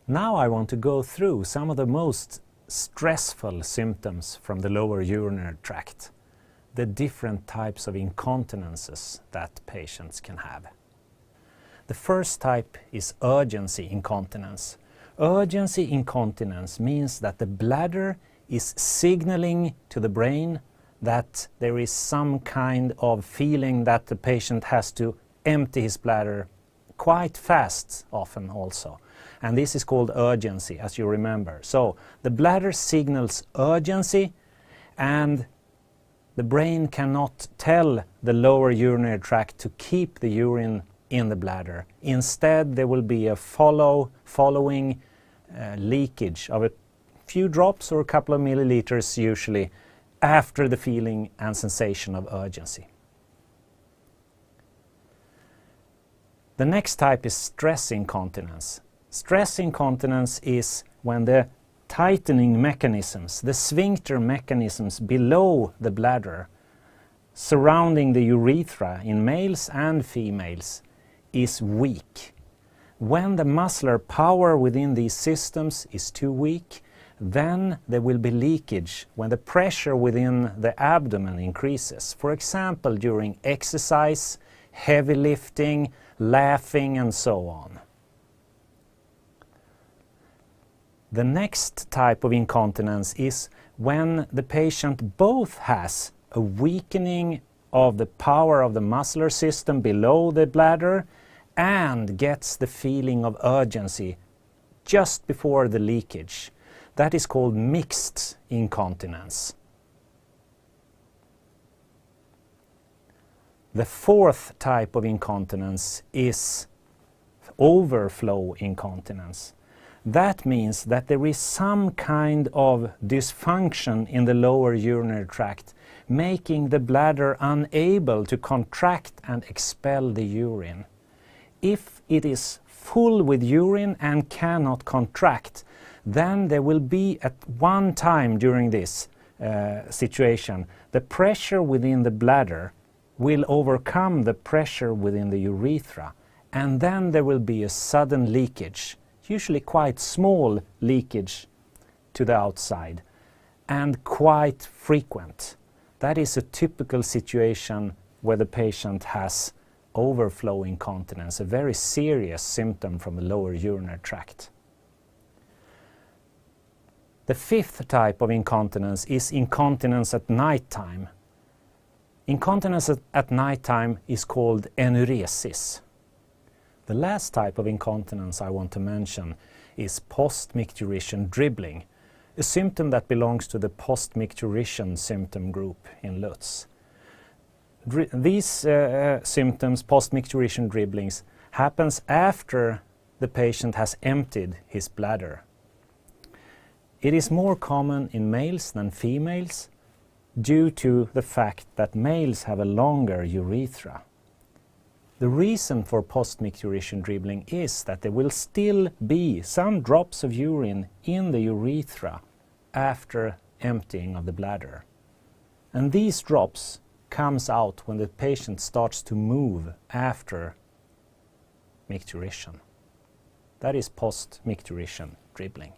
Now I want to go through some of the most stressful symptoms from the lower urinary tract, the different types of incontinences that patients can have. The first type is urgency incontinence. Urgency incontinence means that the bladder is signaling to the brain that there is some kind of feeling that the patient has to empty his bladder quite fast, often also. And this is called urgency, as you remember. So the bladder signals urgency, and the brain cannot tell the lower urinary tract to keep the urine in the bladder. Instead, there will be a following leakage of a few drops or a couple of milliliters usually after the feeling and sensation of urgency. The next type is stress incontinence. Stress incontinence is when the tightening mechanisms, the sphincter mechanisms below the bladder, surrounding the urethra in males and females, is weak. When the muscular power within these systems is too weak, then there will be leakage when the pressure within the abdomen increases. For example, during exercise, heavy lifting, laughing, and so on. The next type of incontinence is when the patient both has a weakening of the power of the muscular system below the bladder and gets the feeling of urgency just before the leakage. That is called mixed incontinence. The fourth type of incontinence is overflow incontinence. That means that there is some kind of dysfunction in the lower urinary tract, making the bladder unable to contract and expel the urine. If it is full with urine and cannot contract, then there will be at one time during this situation, the pressure within the bladder will overcome the pressure within the urethra, and then there will be a sudden leakage, usually quite small leakage to the outside, and quite frequent. That is a typical situation where the patient has overflow incontinence, a very serious symptom from the lower urinary tract. The fifth type of incontinence is incontinence at nighttime. Incontinence at nighttime is called enuresis. The last type of incontinence I want to mention is post-micturition dribbling, a symptom that belongs to the post-micturition symptom group in Lutz. These symptoms, post-micturition dribblings, happens after the patient has emptied his bladder. It is more common in males than females due to the fact that males have a longer urethra. The reason for post-micturition dribbling is that there will still be some drops of urine in the urethra after emptying of the bladder. And these drops comes out when the patient starts to move after micturition. That is post-micturition dribbling.